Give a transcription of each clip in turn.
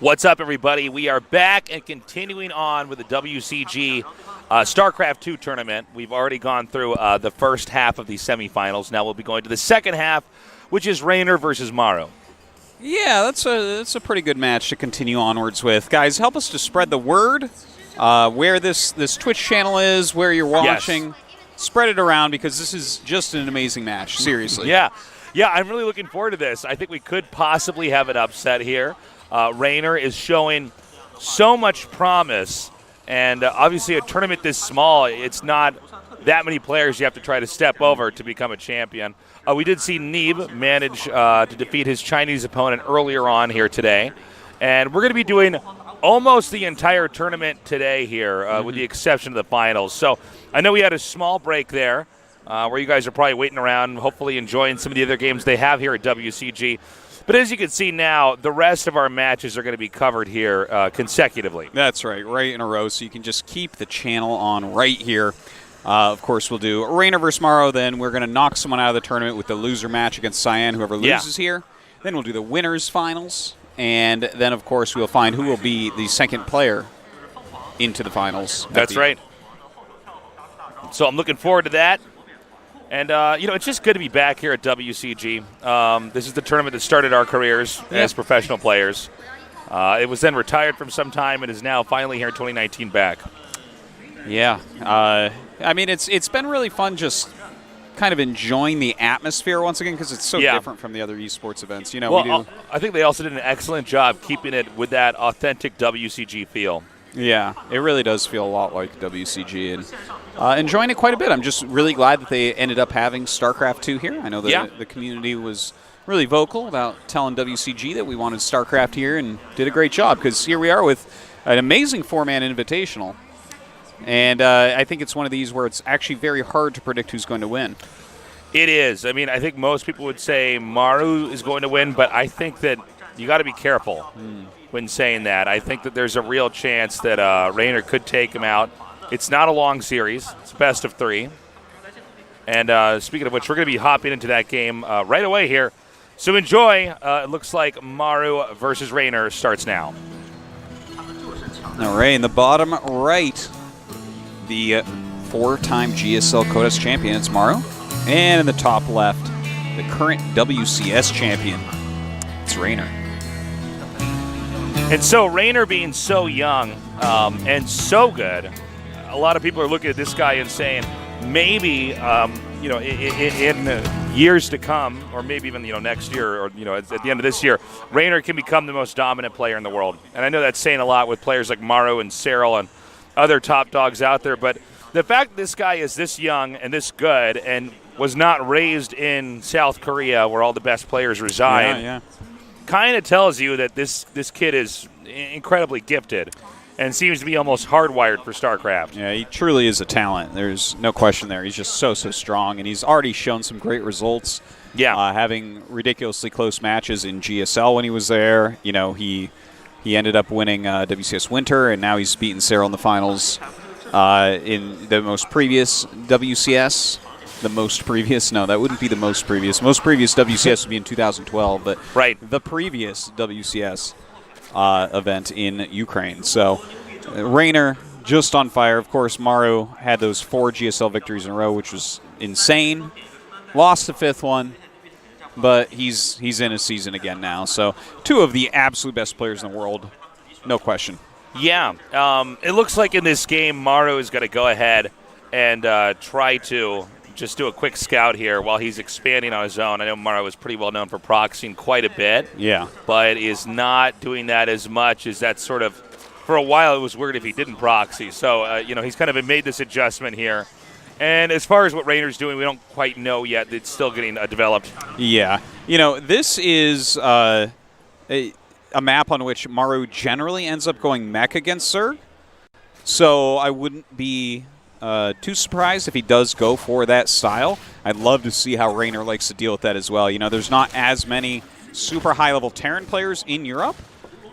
What's up, everybody? We are back and continuing on with the WCG StarCraft 2 tournament. We've already gone through the first half of the semifinals. Now we'll be going to the second half, which is Reynor versus Maru. Yeah, that's a pretty good match to continue onwards with. Guys, help us to spread the word, where this Twitch channel is, where you're watching. Yes. Spread it around because this is just an amazing match, seriously. Yeah, I'm really looking forward to this. I think we could possibly have an upset here. Reynor is showing so much promise, and obviously a tournament this small, it's not that many players you have to try to step over to become a champion. We did see Neeb manage to defeat his Chinese opponent earlier on here today, and we're going to be doing almost the entire tournament today here, with the exception of the finals. So I know we had a small break there where you guys are probably waiting around, hopefully enjoying some of the other games they have here at WCG. But as you can see now, the rest of our matches are going to be covered here consecutively. That's right in a row, so you can just keep the channel on right here. Of course, we'll do Reynor versus Maru, then we're going to knock someone out of the tournament with the loser match against Xi'an, whoever loses here. Then we'll do the winners finals, and then, of course, we'll find who will be the second player into the finals. That's right. So I'm looking forward to that. And, it's just good to be back here at WCG. This is the tournament that started our careers as professional players. It was then retired from some time and is now finally here in 2019 back. Yeah. I mean, it's been really fun just kind of enjoying the atmosphere once again because it's so different from the other esports events. I think they also did an excellent job keeping it with that authentic WCG feel. Yeah, it really does feel a lot like WCG, and enjoying it quite a bit. I'm just really glad that they ended up having StarCraft 2 here. I know that the community was really vocal about telling WCG that we wanted StarCraft here and did a great job because here we are with an amazing four-man invitational. And I think it's one of these where it's actually very hard to predict who's going to win. It is. I mean, I think most people would say Maru is going to win, but I think that you got to be careful when saying that. I think that there's a real chance that Reynor could take him out. It's not a long series. It's best of 3. And speaking of which, we're going to be hopping into that game right away here. So enjoy. It looks like Maru versus Reynor starts now. All right, in the bottom right, the 4-time GSL Kodas champion, it's Maru. And in the top left, the current WCS champion, it's Reynor. And so Reynor being so young and so good, a lot of people are looking at this guy and saying maybe, in years to come, or maybe even next year, or at the end of this year, Reynor can become the most dominant player in the world. And I know that's saying a lot with players like Maru and Cyril and other top dogs out there. But the fact that this guy is this young and this good and was not raised in South Korea, where all the best players reside, kind of tells you that this kid is incredibly gifted and seems to be almost hardwired for StarCraft. Yeah, he truly is a talent. There's no question there. He's just so strong, and he's already shown some great results. Yeah, having ridiculously close matches in GSL when he was there. He ended up winning WCS Winter, and now he's beaten Cyril in the finals in the most previous WCS. The most previous? No, that wouldn't be the most previous. Most previous WCS would be in 2012, but the previous WCS event in Ukraine. So Reynor just on fire. Of course, Maru had those 4 GSL victories in a row, which was insane. Lost the 5th one, but he's in his season again now. So 2 of the absolute best players in the world, no question. Yeah, it looks like in this game, Maru is going to go ahead and try to just do a quick scout here while he's expanding on his own. I know Maru is pretty well known for proxying quite a bit. Yeah. But is not doing that as much as that sort of, for a while it was weird if he didn't proxy. So, he's kind of made this adjustment here. And as far as what Reynor's doing, we don't quite know yet. It's still getting developed. Yeah. This is a map on which Maru generally ends up going mech against Zerg. So I wouldn't be too surprised if he does go for that style. I'd love to see how Reynor likes to deal with that as well. There's not as many super high-level Terran players in Europe,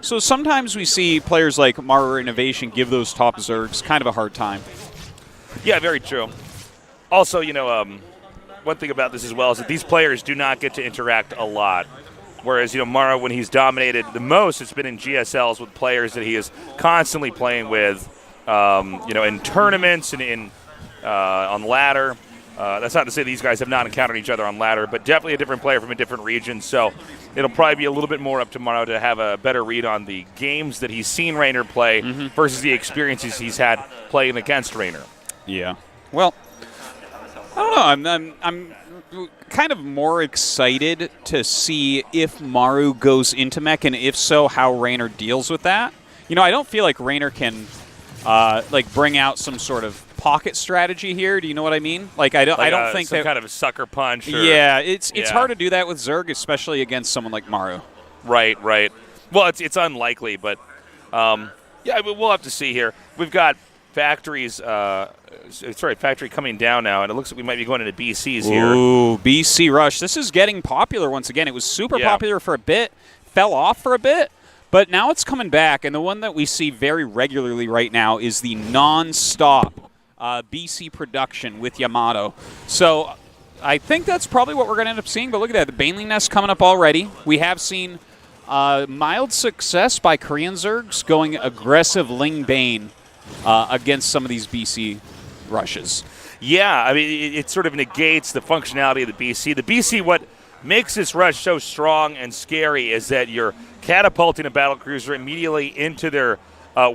so sometimes we see players like Maru Innovation give those top Zergs kind of a hard time. Yeah, very true. Also, one thing about this as well is that these players do not get to interact a lot. Whereas, Maru, when he's dominated the most, it's been in GSLs with players that he is constantly playing with, in tournaments and on ladder. That's not to say these guys have not encountered each other on ladder, but definitely a different player from a different region. So it'll probably be a little bit more up to Maru to have a better read on the games that he's seen Reynor play versus the experiences he's had playing against Reynor. Yeah. Well, I don't know. I'm kind of more excited to see if Maru goes into mech, and if so, how Reynor deals with that. I don't feel like Reynor can bring out some sort of pocket strategy here. Do you know what I mean? I don't think some kind of a sucker punch. Yeah, it's hard to do that with Zerg, especially against someone like Maru. Right. Well, it's unlikely, but we'll have to see here. We've got factory coming down now, and it looks like we might be going into BCs here. Ooh, BC Rush. This is getting popular once again. It was super popular for a bit, fell off for a bit, but now it's coming back, and the one that we see very regularly right now is the non-stop BC production with Yamato. So I think that's probably what we're going to end up seeing, but look at that. The Baneling Nest coming up already. We have seen mild success by Korean Zergs going aggressive Ling Bane against some of these BC rushes. Yeah, I mean, it sort of negates the functionality of the BC. The BC, what makes this rush so strong and scary is that you're catapulting a battlecruiser immediately into their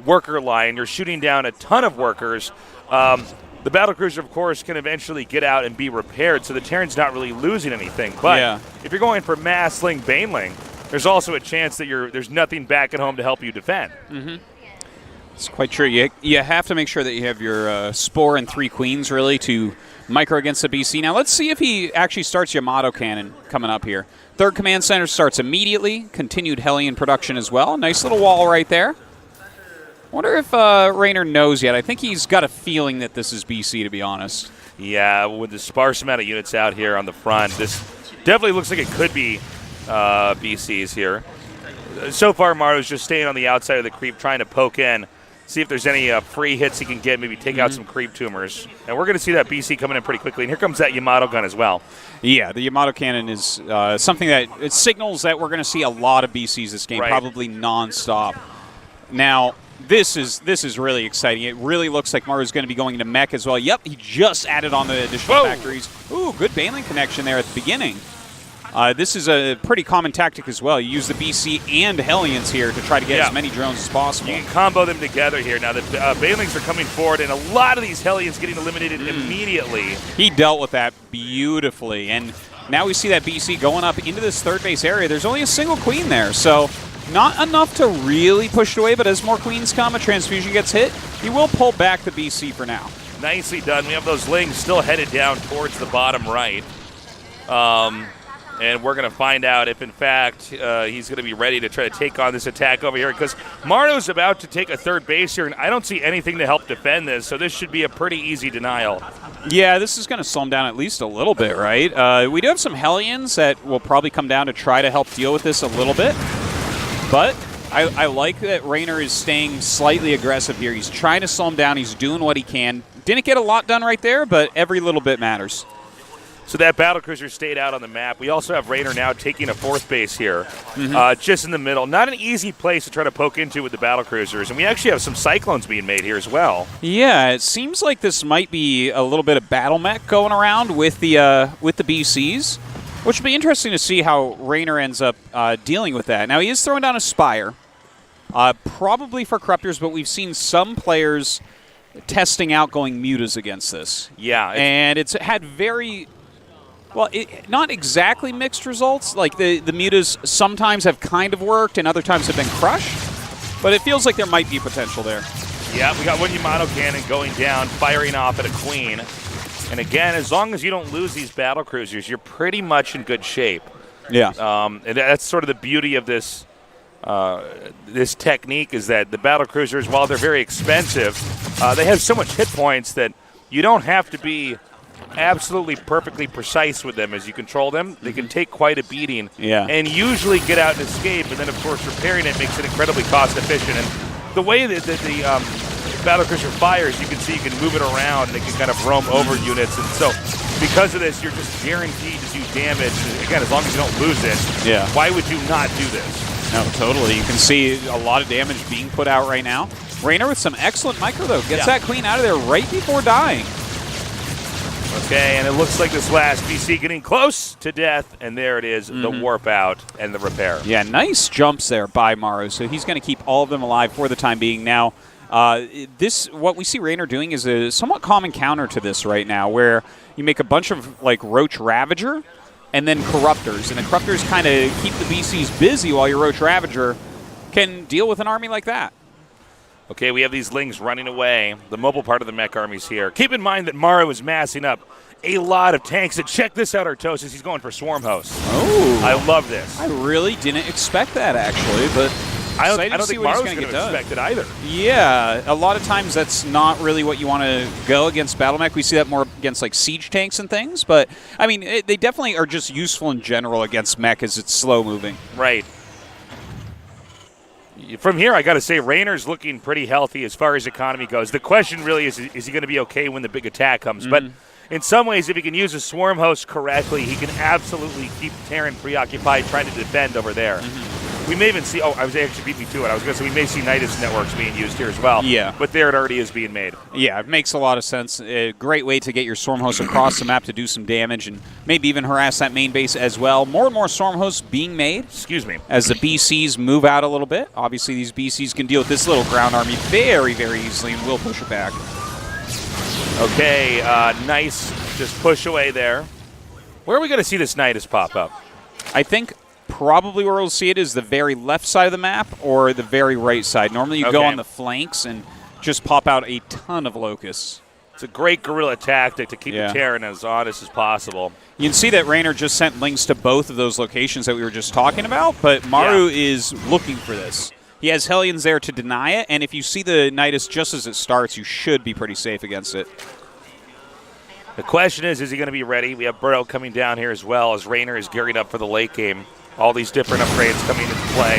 worker line. You're shooting down a ton of workers. The battlecruiser, of course, can eventually get out and be repaired, so the Terran's not really losing anything. But if you're going for mass Ling Baneling, there's also a chance that there's nothing back at home to help you defend. It's quite true. You have to make sure that you have your Spore and 3 Queens, really, to micro against the BC. Now, let's see if he actually starts Yamato Cannon coming up here. 3rd Command Center starts immediately. Continued Hellion production as well. Nice little wall right there. Wonder if Reynor knows yet. I think he's got a feeling that this is BC, to be honest. Yeah, with the sparse amount of units out here on the front, this definitely looks like it could be BCs here. So far, Maru's just staying on the outside of the creep, trying to poke in, see if there's any free hits he can get, maybe take out some creep tumors. And we're going to see that BC coming in pretty quickly. And here comes that Yamato gun as well. Yeah, the Yamato cannon is something that it signals that we're going to see a lot of BCs this game, probably nonstop. Now, this is really exciting. It really looks like Maru's going to be going into mech as well. Yep, he just added on the additional factories. Ooh, good Baneling connection there at the beginning. This is a pretty common tactic as well. You use the BC and Hellions here to try to get as many drones as possible. You can combo them together here. Now the Banelings are coming forward, and a lot of these Hellions getting eliminated immediately. He dealt with that beautifully, and now we see that BC going up into this 3rd base area. There's only a single Queen there, so not enough to really push it away, but as more Queens come, a transfusion gets hit, he will pull back the BC for now. Nicely done. We have those Lings still headed down towards the bottom right. And we're going to find out if, in fact, he's going to be ready to try to take on this attack over here, because Maru's about to take a 3rd base here, and I don't see anything to help defend this, so this should be a pretty easy denial. Yeah, this is going to slow him down at least a little bit, right? We do have some Hellions that will probably come down to try to help deal with this a little bit, but I like that Reynor is staying slightly aggressive here. He's trying to slow him down. He's doing what he can. Didn't get a lot done right there, but every little bit matters. So that battlecruiser stayed out on the map. We also have Reynor now taking a 4th base here, just in the middle. Not an easy place to try to poke into with the battlecruisers, and we actually have some Cyclones being made here as well. Yeah, it seems like this might be a little bit of battle mech going around with the BCs, which will be interesting to see how Reynor ends up dealing with that. Now, he is throwing down a Spire, probably for Corruptors, but we've seen some players testing out going Mutas against this. Yeah. And it's had very... Well, not exactly mixed results. Like the Mutas sometimes have kind of worked and other times have been crushed, but it feels like there might be potential there. Yeah, we got one Yamato cannon going down, firing off at a Queen. And again, as long as you don't lose these battlecruisers, you're pretty much in good shape. Yeah. And that's sort of the beauty of this this technique, is that the battlecruisers, while they're very expensive, they have so much hit points that you don't have to be absolutely perfectly precise with them. As you control them, they can take quite a beating and usually get out and escape, and then of course repairing it makes it incredibly cost efficient. And the way that the Battlecruiser fires, you can see you can move it around and it can kind of roam over units. And so because of this, you're just guaranteed to do damage. Again, as long as you don't lose it, yeah. Why would you not do this? No, totally. You can see a lot of damage being put out right now. Reynor with some excellent micro, though. Gets that queen out of there right before dying. Okay, and it looks like this last BC getting close to death, and there it is, the warp out and the repair. Yeah, nice jumps there by Maru, so he's going to keep all of them alive for the time being. Now, what we see Reynor doing is a somewhat common counter to this right now, where you make a bunch of, like, Roach Ravager and then Corruptors, and the Corruptors kind of keep the BCs busy while your Roach Ravager can deal with an army like that. Okay, we have these Lings running away. The mobile part of the mech army's here. Keep in mind that Maru is massing up a lot of tanks. And check this out, Artosis. He's going for Swarm Host. Oh. I love this. I really didn't expect that, actually, but I don't think Maru's going to expect it either. Yeah, a lot of times that's not really what you want to go against Battle Mech. We see that more against, like, siege tanks and things. But, I mean, they definitely are just useful in general against mech as it's slow-moving. Right. From here, I got to say, Reynor's looking pretty healthy as far as economy goes. The question really is he going to be okay when the big attack comes? But in some ways, if he can use a Swarm Host correctly, he can absolutely keep Terran preoccupied trying to defend over there. We may even see, I was actually beat me to it. I was going to say we may see Nidus networks being used here as well. Yeah. But there it already is being made. Yeah, it makes a lot of sense. A great way to get your Storm Hosts across the map to do some damage and maybe even harass that main base as well. More and more Storm Hosts being made. Excuse me. As the BCs move out a little bit. Obviously, these BCs can deal with this little ground army very, very easily and will push it back. Okay, nice. Just push away there. Where are we going to see this Nidus pop up? I think probably where we'll see it is the very left side of the map or the very right side. Normally you go on the flanks and just pop out a ton of locusts. It's a great guerrilla tactic to keep the Terran as honest as possible. You can see that Reynor just sent links to both of those locations that we were just talking about, but Maru is looking for this. He has Hellions there to deny it, and if you see the Nidus just as it starts, you should be pretty safe against it. The question is he going to be ready? We have Burrow coming down here as well as Reynor is gearing up for the late game. All these different upgrades coming into play.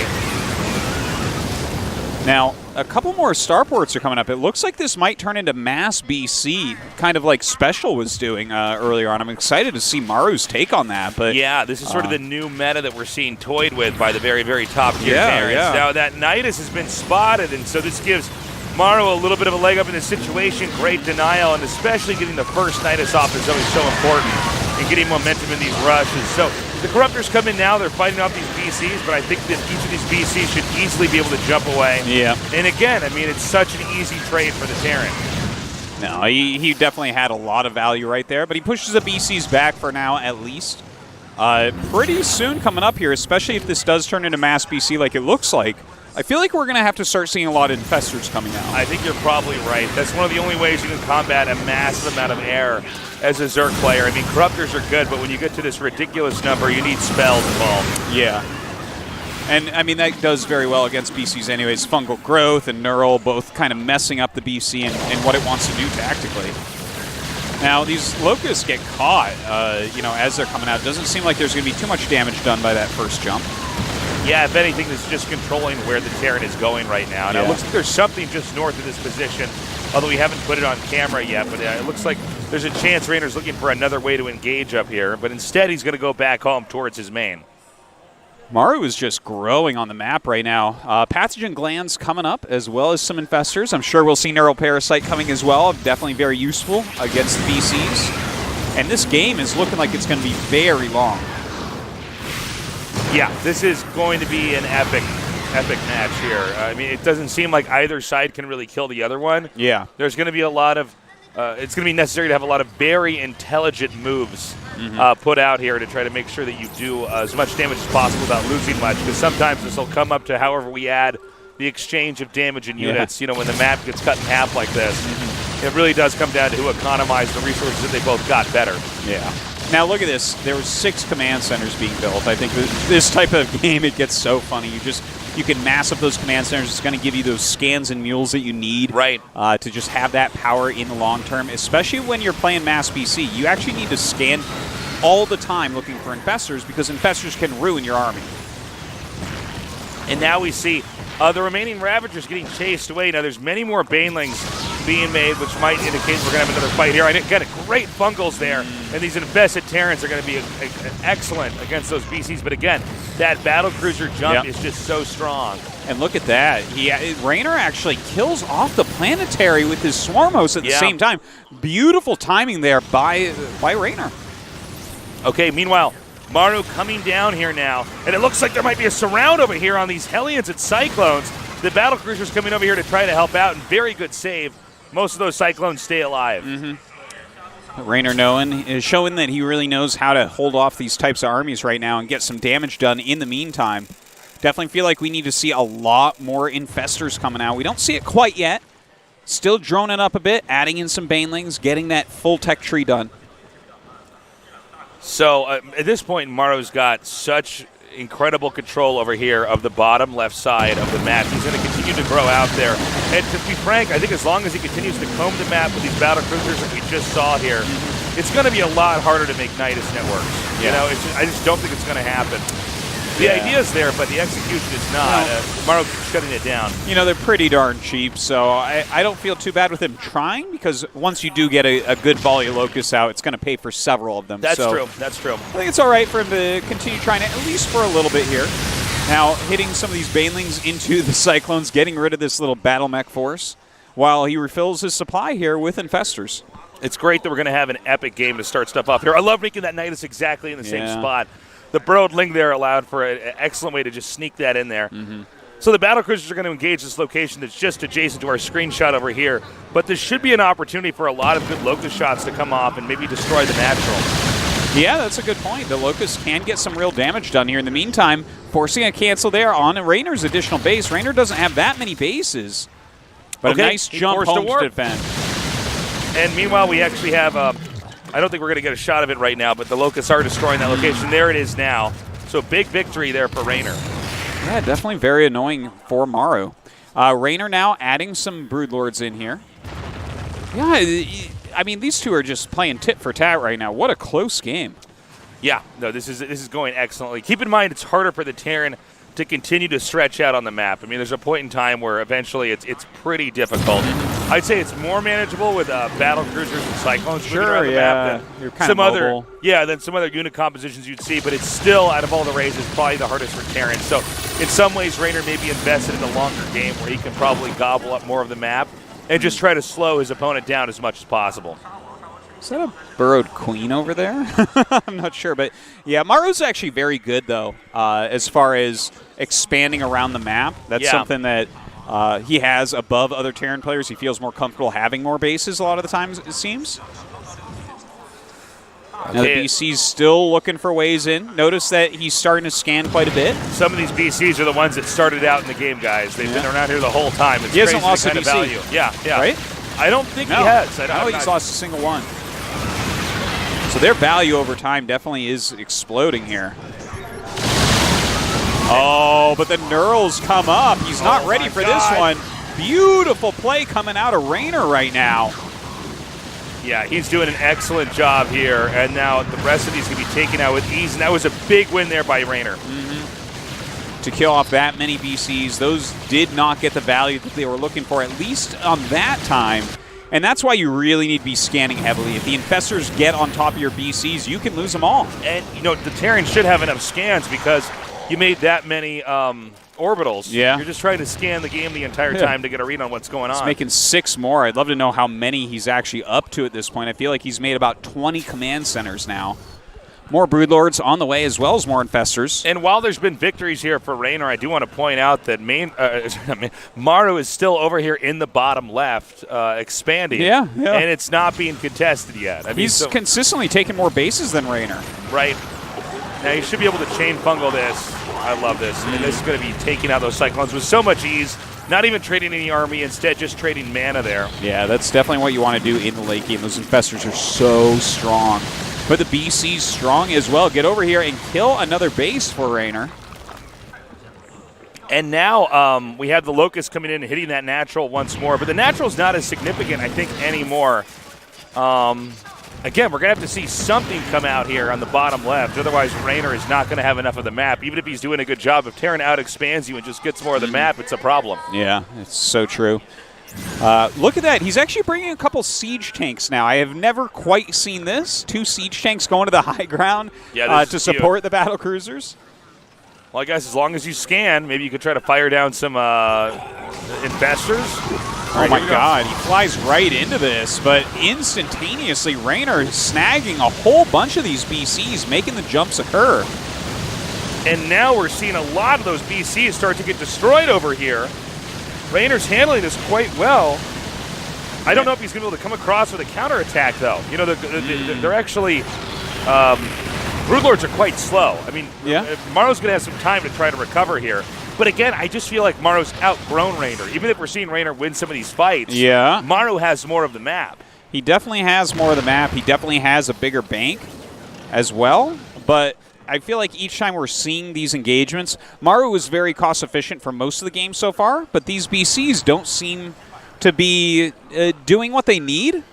Now, a couple more starports are coming up. It looks like this might turn into mass BC, kind of like Special was doing earlier on. I'm excited to see Maru's take on that. But yeah, this is sort of the new meta that we're seeing toyed with by the very, very top tier Terrans. Now, that Nidus has been spotted, and so this gives Maru a little bit of a leg up in this situation. Great denial, and especially getting the first Nidus off is always so important, and getting momentum in these rushes. So the Corruptors come in now. They're fighting off these BCs, but I think that each of these BCs should easily be able to jump away. Yeah. And again, I mean, it's such an easy trade for the Terran. No, he definitely had a lot of value right there, but he pushes the BCs back for now at least. Pretty soon coming up here, especially if this does turn into mass BC like it looks like, I feel like we're going to have to start seeing a lot of Infestors coming out. I think you're probably right. That's one of the only ways you can combat a massive amount of air as a Zerg player. I mean, Corruptors are good, but when you get to this ridiculous number, you need spells involved. Yeah. And, I mean, that does very well against BCs anyways. Fungal Growth and Neural both kind of messing up the BC and what it wants to do tactically. Now, these Locusts get caught, as they're coming out. It doesn't seem like there's going to be too much damage done by that first jump. Yeah, if anything, this is just controlling where the Terran is going right now. Now, it looks like there's something just north of this position, although we haven't put it on camera yet, but it looks like there's a chance Reynor's looking for another way to engage up here, but instead he's going to go back home towards his main. Maru is just growing on the map right now. Pathogen Glands coming up, as well as some Infestors. I'm sure we'll see Neural Parasite coming as well. Definitely very useful against BCs. And this game is looking like it's going to be very long. Yeah, this is going to be an epic match here. I mean, it doesn't seem like either side can really kill the other one. Yeah. There's going to be a lot of it's going to be necessary to have a lot of very intelligent moves put out here to try to make sure that you do as much damage as possible without losing much, because sometimes this will come up to however we add the exchange of damage in units. You know, when the map gets cut in half like this, it really does come down to who economized the resources that they both got better. Yeah. Now look at this. There were 6 command centers being built. I think this type of game, it gets so funny. You can mass up those command centers. It's going to give you those scans and mules that you need to just have that power in the long term, especially when you're playing mass BC. You actually need to scan all the time looking for Infestors, because Infestors can ruin your army. And now we see The remaining Ravagers getting chased away. Now there's many more Banelings being made, which might indicate we're going to have another fight here. I got great fungals there, and these invested Terrans are going to be excellent against those BCs. But again, that battle cruiser jump is just so strong. And look at that. Reynor actually kills off the planetary with his Swarmos at the same time. Beautiful timing there by Reynor. Okay, meanwhile, Maru coming down here now, and it looks like there might be a surround over here on these Hellions and Cyclones. The battle cruiser's coming over here to try to help out, and very good save. Most of those Cyclones stay alive. Reynor is showing that he really knows how to hold off these types of armies right now and get some damage done in the meantime. Definitely feel like we need to see a lot more Infestors coming out. We don't see it quite yet. Still droning up a bit, adding in some Banelings, getting that full tech tree done. So at this point, Maru's got such incredible control over here of the bottom left side of the map. He's going to continue to grow out there. And to be frank, I think as long as he continues to comb the map with these battle cruisers that we just saw here, it's going to be a lot harder to make Nidus networks. You know, I just don't think it's going to happen. The idea is there, but the execution is not. Maru keeps shutting it down. You know, they're pretty darn cheap, so I don't feel too bad with him trying, because once you do get a good volley of Locusts out, it's going to pay for several of them. That's true. That's true. I think it's all right for him to continue trying it, at least for a little bit here. Now, hitting some of these Banelings into the Cyclones, getting rid of this little battle mech force, while he refills his supply here with Infestors. It's great that we're going to have an epic game to start stuff off here. I love making that Nidus exactly in the same spot. The Burrowed Ling there allowed for an excellent way to just sneak that in there. So the battle cruisers are going to engage this location that's just adjacent to our screenshot over here. But this should be an opportunity for a lot of good Locust shots to come off and maybe destroy the natural. Yeah, that's a good point. The Locust can get some real damage done here. In the meantime, forcing a cancel there on Raynor's additional base. Reynor doesn't have that many bases, but a nice jump home to defend. And meanwhile, we actually have I don't think we're going to get a shot of it right now, but the Locusts are destroying that location. There it is now. So big victory there for Reynor. Yeah, definitely very annoying for Maru. Reynor now adding some Broodlords in here. Yeah, I mean, these two are just playing tit for tat right now. What a close game. Yeah, no, this is going excellently. Keep in mind, it's harder for the Terran to continue to stretch out on the map. I mean, there's a point in time where eventually it's pretty difficult. I'd say it's more manageable with battle cruisers and Cyclones moving around the map than some other unit compositions you'd see, but it's still, out of all the races, probably the hardest for Terrans. So in some ways, Reynor may be invested in a longer game where he can probably gobble up more of the map and just try to slow his opponent down as much as possible. Is that a Burrowed Queen over there? I'm not sure, but yeah, Maru's actually very good, though, as far as expanding around the map. That's something that he has above other Terran players. He feels more comfortable having more bases a lot of the times, it seems. Now the BC's still looking for ways in. Notice that he's starting to scan quite a bit. Some of these BCs are the ones that started out in the game, guys. They've been around here the whole time. It's he hasn't lost the kind a BC. Of value. Yeah. Right? I don't think he has. I don't think he's lost a single one. So their value over time definitely is exploding here. Oh, but the Neurals come up. He's not ready for this one. Beautiful play coming out of Reynor right now. Yeah, he's doing an excellent job here, and now the rest of these can be taken out with ease, and that was a big win there by Reynor. To kill off that many BCs, those did not get the value that they were looking for, at least on that time. And that's why you really need to be scanning heavily. If the Infestors get on top of your BCs, you can lose them all. And, you know, the Terrans should have enough scans because you made that many orbitals. Yeah. You're just trying to scan the game the entire time to get a read on what's going on. He's making 6 more. I'd love to know how many he's actually up to at this point. I feel like he's made about 20 command centers now. More Broodlords on the way, as well as more Infestors. And while there's been victories here for Reynor, I do want to point out that Maru is still over here in the bottom left, expanding. Yeah. And it's not being contested yet. I mean, he's consistently taking more bases than Reynor. Right. Now, you should be able to chain fungal this. I love this. And this is going to be taking out those Cyclones with so much ease, not even trading any army, instead just trading mana there. Yeah, that's definitely what you want to do in the late game. Those Infestors are so strong. But the BC's strong as well. Get over here and kill another base for Reynor. And now we have the Locust coming in and hitting that natural once more. But the natural's not as significant, I think, anymore. And Again, we're going to have to see something come out here on the bottom left. Otherwise, Reynor is not going to have enough of the map. Even if he's doing a good job, if Terran out-expands you and just gets more of the map, it's a problem. Yeah, it's so true. Look at that. He's actually bringing a couple siege tanks now. I have never quite seen this. 2 siege tanks going to the high ground to support the battle cruisers. Well, I guess as long as you scan, maybe you could try to fire down some infestors. Oh my God, he flies right into this, but instantaneously Reynor snagging a whole bunch of these BCs, making the jumps occur. And now we're seeing a lot of those BCs start to get destroyed over here. Reynor's handling this quite well. I don't know if he's going to be able to come across with a counterattack, though. You know, they're actually... Broodlords are quite slow. I mean, Maru's going to have some time to try to recover here. But again, I just feel like Maru's outgrown Reynor. Even if we're seeing Reynor win some of these fights, Maru has more of the map. He definitely has more of the map. He definitely has a bigger bank as well. But I feel like each time we're seeing these engagements, Maru is very cost efficient for most of the game so far, but these BCs don't seem to be doing what they need.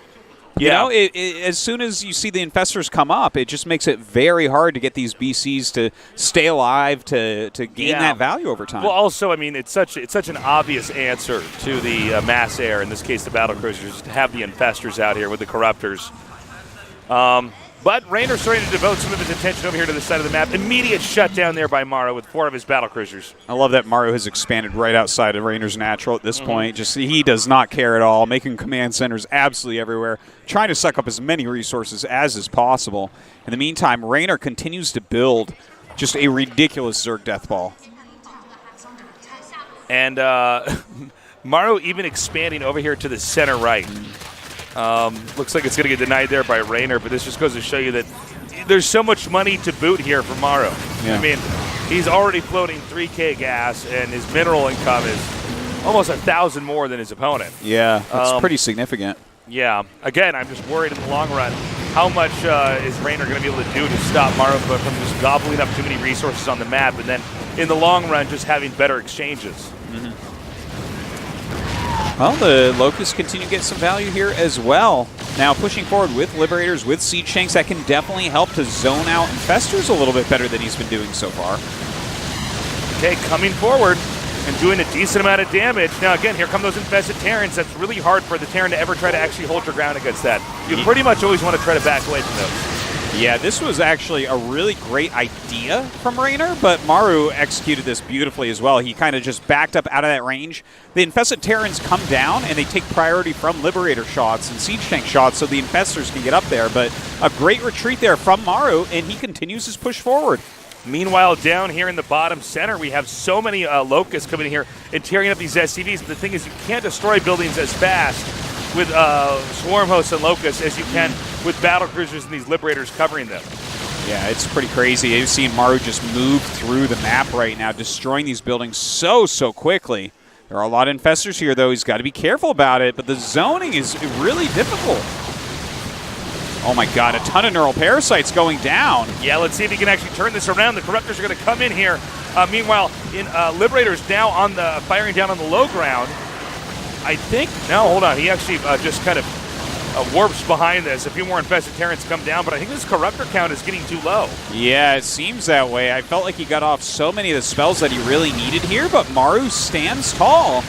You know, as soon as you see the infestors come up, it just makes it very hard to get these BCs to stay alive, to gain that value over time. Well, also, I mean, it's such an obvious answer to the mass air, in this case the battle cruisers, to have the infestors out here with the corruptors. But Reynor's starting to devote some of his attention over here to the side of the map. Immediate shutdown there by Maru with 4 of his battle cruisers. I love that Maru has expanded right outside of Reynor's natural at this point. Just he does not care at all, making command centers absolutely everywhere, trying to suck up as many resources as is possible. In the meantime, Reynor continues to build just a ridiculous Zerg death ball. And Maru even expanding over here to the center right. Looks like it's going to get denied there by Reynor, but this just goes to show you that there's so much money to boot here for Maru. I mean, he's already floating 3K gas, and his mineral income is almost 1,000 more than his opponent. Yeah, that's pretty significant. Yeah. Again, I'm just worried in the long run, how much is Reynor going to be able to do to stop Maru from just gobbling up too many resources on the map, and then in the long run just having better exchanges. Well, the Locusts continue to get some value here as well. Now pushing forward with Liberators, with Siege Tanks, that can definitely help to zone out Infestors a little bit better than he's been doing so far. Okay, coming forward and doing a decent amount of damage. Now again, here come those infested Terrans. That's really hard for the Terran to ever try to actually hold your ground against that. You pretty much always want to try to back away from those. Yeah, this was actually a really great idea from Reynor, but Maru executed this beautifully as well. He kind of just backed up out of that range. The infested Terrans come down, and they take priority from Liberator shots and Siege Tank shots so the infestors can get up there. But a great retreat there from Maru, and he continues his push forward. Meanwhile, down here in the bottom center, we have so many Locusts coming in here and tearing up these SCVs. But the thing is, you can't destroy buildings as fast with Swarm Hosts and Locusts as you can with Battle Cruisers and these Liberators covering them. Yeah, it's pretty crazy. You've seen Maru just move through the map right now, destroying these buildings so quickly. There are a lot of infestors here, though. He's got to be careful about it, but the zoning is really difficult. Oh my God, a ton of neural parasites going down. Yeah, let's see if he can actually turn this around. The Corruptors are going to come in here. Meanwhile, Liberators now on the firing down on the low ground. I think, no, hold on. He actually just kind of warps behind this. A few more infested Terrans come down, but I think this Corruptor count is getting too low. Yeah, it seems that way. I felt like he got off so many of the spells that he really needed here, but Maru stands tall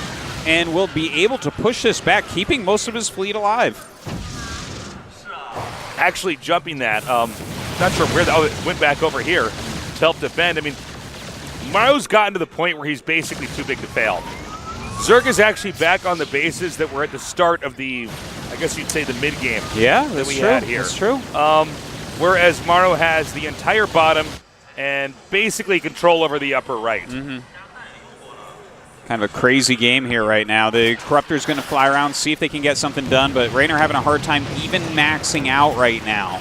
and will be able to push this back, keeping most of his fleet alive. Actually jumping that. Not sure where that went back over here to help defend. I mean, Maru's gotten to the point where he's basically too big to fail. Zerg is actually back on the bases that were at the start of the, I guess you'd say, the mid-game. Yeah, that we had here. That's true. Whereas Maru has the entire bottom and basically control over the upper right. Kind of a crazy game here right now. The Corruptor's going to fly around, see if they can get something done, but Reynor having a hard time even maxing out right now.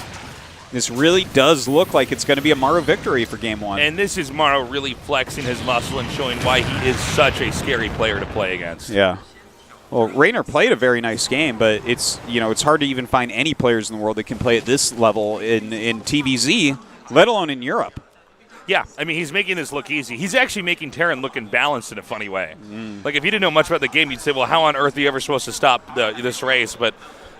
This really does look like it's going to be a Maru victory for Game 1. And this is Maru really flexing his muscle and showing why he is such a scary player to play against. Yeah. Well, Reynor played a very nice game, but it's hard to even find any players in the world that can play at this level in TVZ, let alone in Europe. Yeah, I mean, he's making this look easy. He's actually making Terran look imbalanced in a funny way. Like, if you didn't know much about the game, you'd say, well, how on earth are you ever supposed to stop this race? But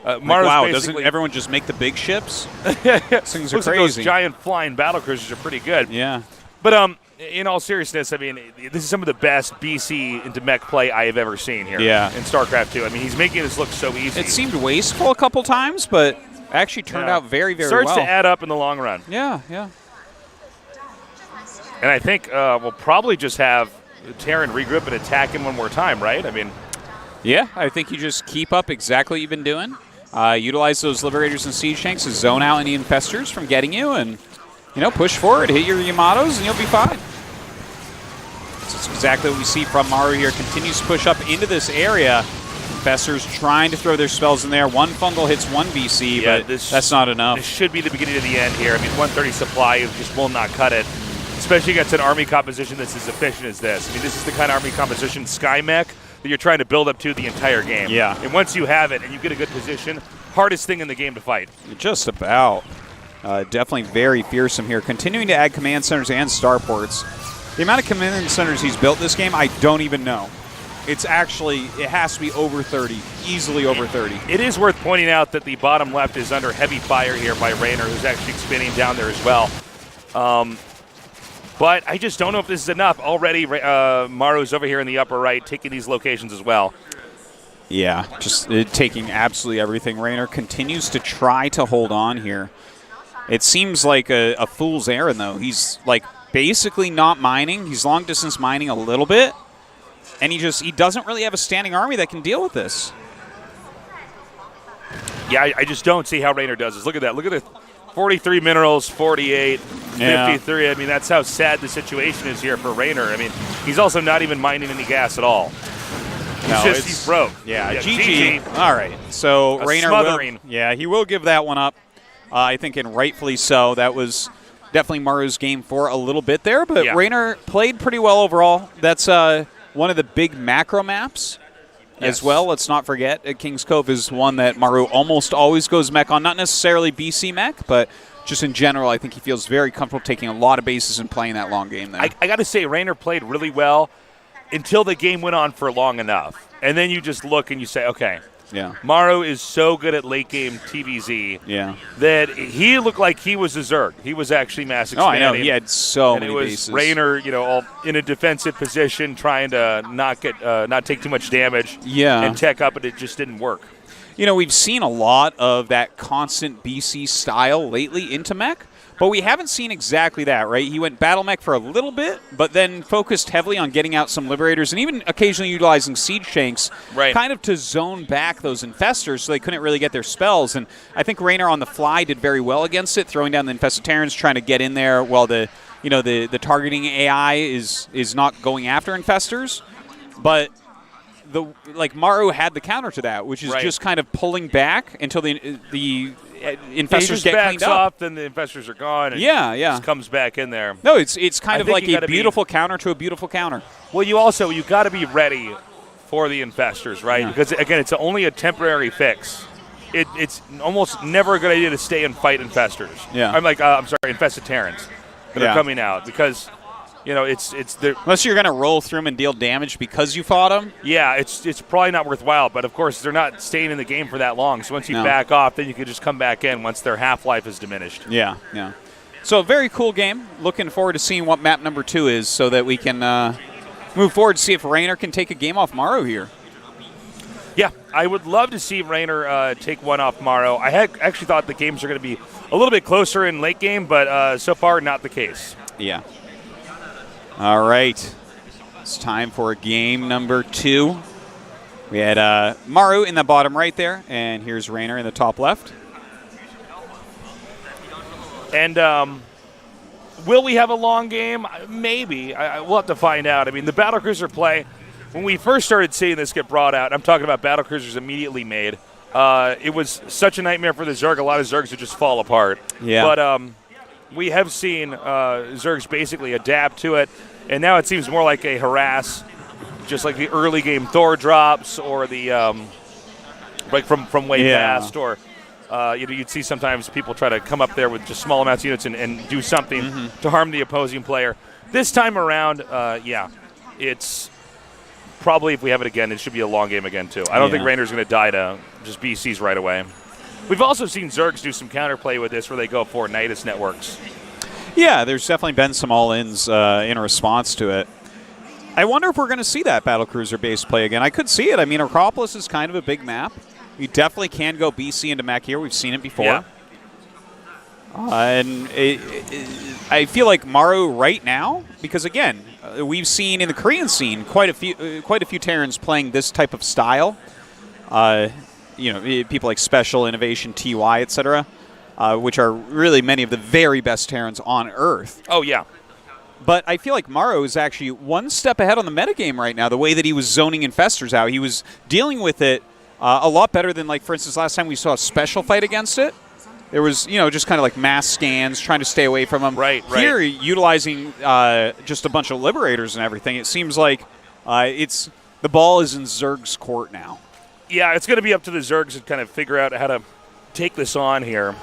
wow, doesn't everyone just make the big ships? These things are crazy. Those giant flying battlecruisers are pretty good. Yeah. But in all seriousness, I mean, this is some of the best BC into mech play I have ever seen here in StarCraft 2. I mean, he's making this look so easy. It seemed wasteful a couple times, but actually turned out very, very well. Starts to add up in the long run. Yeah, yeah. And I think we'll probably just have Terran regroup and attack him one more time, right? I mean, yeah, I think you just keep up exactly what you've been doing. Utilize those Liberators and Siege Tanks to zone out any Infestors from getting you, and push forward, hit your Yamatos, and you'll be fine. That's exactly what we see from Maru here. Continues to push up into this area. Infestors trying to throw their spells in there. One fungal hits one BC, but that's not enough. This should be the beginning of the end here. I mean, 130 supply just will not cut it, especially against an army composition that's as efficient as this. I mean, this is the kind of army composition, Sky Mech, that you're trying to build up to the entire game. Yeah. And once you have it and you get a good position, hardest thing in the game to fight. Just about. Definitely very fearsome here. Continuing to add command centers and starports. The amount of command centers he's built this game, I don't even know. It has to be over 30, easily over 30. It is worth pointing out that the bottom left is under heavy fire here by Reynor, who's actually spinning down there as well. But I just don't know if this is enough. Already, Maru's over here in the upper right, taking these locations as well. Yeah, just taking absolutely everything. Reynor continues to try to hold on here. It seems like a fool's errand, though. He's basically not mining. He's long distance mining a little bit, and he doesn't really have a standing army that can deal with this. Yeah, I just don't see how Reynor does this. Look at that. Look at the 43 minerals, 48, 53. I mean, that's how sad the situation is here for Reynor. I mean, he's also not even mining any gas at all. He's broke. Yeah, GG. All right. So Reynor he will give that one up. I think, and rightfully so. That was definitely Maru's game for a little bit there, but Reynor played pretty well overall. That's one of the big macro maps as well. Let's not forget, King's Cove is one that Maru almost always goes mech on. Not necessarily BC mech, but just in general, I think he feels very comfortable taking a lot of bases and playing that long game there. I got to say, Reynor played really well until the game went on for long enough. And then you just look and you say, okay, Maru is so good at late game TVZ that he looked like he was a Zerg. He was actually mass expanding. Oh, I know. He had so many bases. And it was Reynor, all in a defensive position, trying to not take too much damage and tech up, and it just didn't work. We've seen a lot of that constant BC style lately into mech, but we haven't seen exactly that, right? He went battle mech for a little bit, but then focused heavily on getting out some Liberators and even occasionally utilizing Siege Tanks kind of to zone back those Infestors so they couldn't really get their spells. And I think Reynor on the fly did very well against it, throwing down the Infested Terrans, trying to get in there while the targeting AI is not going after Infestors. But Maru had the counter to that, which is just kind of pulling back until the Infestors get cleaned up. Then the Infestors are gone. And just comes back in there. No, it's kind of like a beautiful counter to a beautiful counter. Well, you got to be ready for the Infestors, right? Yeah. Because again, it's only a temporary fix. It's almost never a good idea to stay and fight Infestors. Yeah, Infested Terrans that are coming out because. It's unless you're going to roll through them and deal damage because you fought them. Yeah, it's probably not worthwhile. But, of course, they're not staying in the game for that long. So once you back off, then you can just come back in once their half-life is diminished. Yeah. So a very cool game. Looking forward to seeing what map number 2 is so that we can move forward to see if Reynor can take a game off Maru here. Yeah, I would love to see Reynor take one off Maru. I had actually thought the games are going to be a little bit closer in late game, but so far not the case. Yeah. All right, it's time for game number 2. We had Maru in the bottom right there, and here's Reynor in the top left. And will we have a long game? Maybe. We'll have to find out. I mean, the battlecruiser play, when we first started seeing this get brought out, I'm talking about battlecruisers immediately made, it was such a nightmare for the Zerg. A lot of Zergs would just fall apart. Yeah. But we have seen Zergs basically adapt to it, and now it seems more like a harass, just like the early game Thor drops or the from way past, or you'd see sometimes people try to come up there with just small amounts of units and do something to harm the opposing player. This time around, it's probably if we have it again, it should be a long game again, too. I don't think Reynor's going to die to just BCs right away. We've also seen Zergs do some counterplay with this where they go for Nidus networks. Yeah, there's definitely been some all-ins in response to it. I wonder if we're going to see that Battlecruiser-based play again. I could see it. I mean, Acropolis is kind of a big map. You definitely can go BC into mech here. We've seen it before. Yeah. And I feel like Maru right now, because again, we've seen in the Korean scene quite a few Terrans playing this type of style. People like Special, Innovation, TY, etc., which are really many of the very best Terrans on Earth. Oh yeah. But I feel like Maru is actually one step ahead on the metagame right now. The way that he was zoning Infestors out, he was dealing with it a lot better than, like, for instance, last time we saw a Special fight against it. There was, just kind of like mass scans, trying to stay away from them. Right. Here, utilizing just a bunch of Liberators and everything, it seems like the ball is in Zerg's court now. Yeah, it's going to be up to the Zergs to kind of figure out how to take this on here.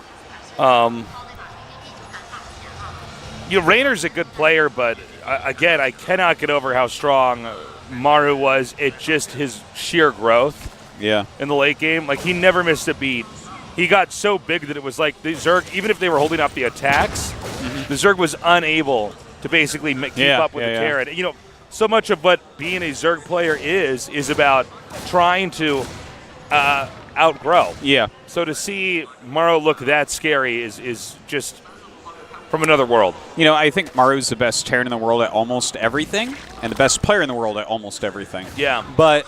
Reynor's a good player, but again, I cannot get over how strong Maru was. It's just his sheer growth. Yeah. In the late game, like, he never missed a beat. He got so big that it was like the Zerg, even if they were holding off the attacks, the Zerg was unable to basically keep up with the Terran. So much of what being a Zerg player is about trying to outgrow. Yeah. So to see Maru look that scary is just from another world. I think Maru's the best Terran in the world at almost everything, and the best player in the world at almost everything. Yeah. But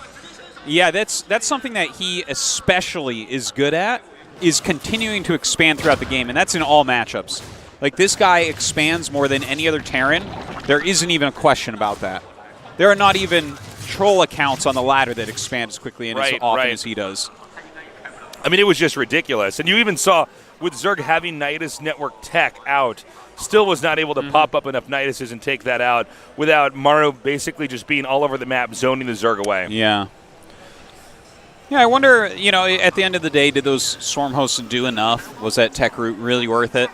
yeah, that's something that he especially is good at, is continuing to expand throughout the game, and that's in all matchups. Like, this guy expands more than any other Terran. There isn't even a question about that. There are not even troll accounts on the ladder that expand as quickly and as often as he does. I mean, it was just ridiculous. And you even saw with Zerg having Nidus network tech out, still was not able to pop up enough Niduses and take that out without Maru basically just being all over the map, zoning the Zerg away. Yeah. Yeah, I wonder, at the end of the day, did those Swarm hosts do enough? Was that tech route really worth it?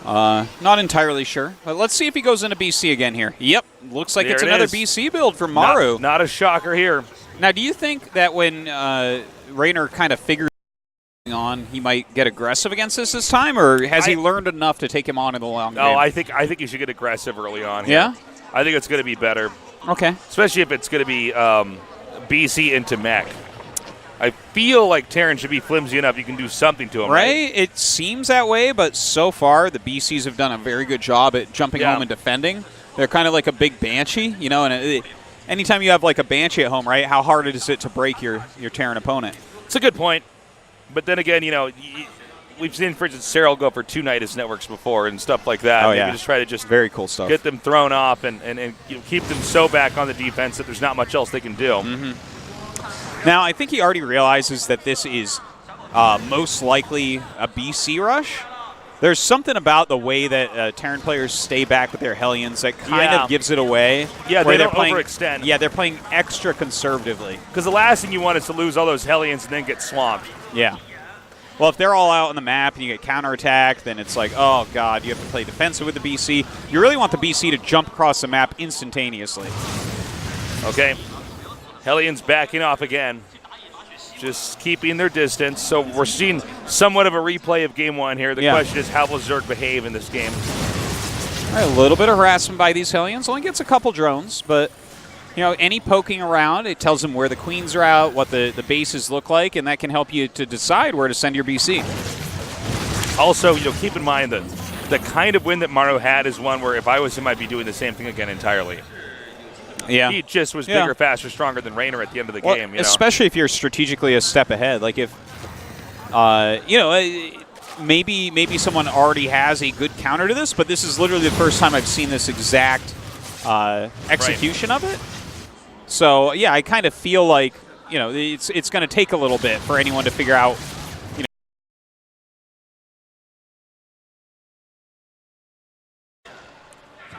Not entirely sure. But let's see if he goes into BC again here. Yep, looks like it's another BC build from Maru. Not a shocker here. Now, do you think that when Reynor kind of figures on, he might get aggressive against this time, or has he learned enough to take him on in the long game? No, I think you should get aggressive early on here. Yeah? I think it's going to be better. Okay. Especially if it's going to be BC into mech. I feel like Terran should be flimsy enough you can do something to him, right? It seems that way, but so far the BCs have done a very good job at jumping home and defending. They're kind of like a big Banshee, and anytime you have like a Banshee at home, right, how hard is it to break your Terran opponent? It's a good point. But then again, we've seen, for instance, Cyril go for 2 Nidus networks before and stuff like that. Oh, Maybe yeah. just try to very cool stuff. Get them thrown off and keep them so back on the defense that there's not much else they can do. Now, I think he already realizes that this is most likely a BC rush. There's something about the way that Terran players stay back with their Hellions that kind of gives it away. Yeah, they don't overextend. Yeah, they're playing extra conservatively. Because the last thing you want is to lose all those Hellions and then get swamped. Yeah. Well, if they're all out on the map and you get counterattacked, then it's like, oh, God, you have to play defensive with the BC. You really want the BC to jump across the map instantaneously. Okay. Hellions backing off again. Just keeping their distance. So we're seeing somewhat of a replay of Game 1 here. The question is, how will Zerg behave in this game? All right, a little bit of harassment by these Hellions. Only gets a couple drones, but any poking around, it tells them where the queens are out, what the bases look like, and that can help you to decide where to send your BC. Also, keep in mind that the kind of win that Maru had is one where if I was him, I'd be doing the same thing again entirely. Yeah. He just was bigger, faster, stronger than Reynor at the end of the game. Especially if you're strategically a step ahead. Like if, maybe someone already has a good counter to this, but this is literally the first time I've seen this exact execution of it. So, yeah, I kind of feel like, it's going to take a little bit for anyone to figure out,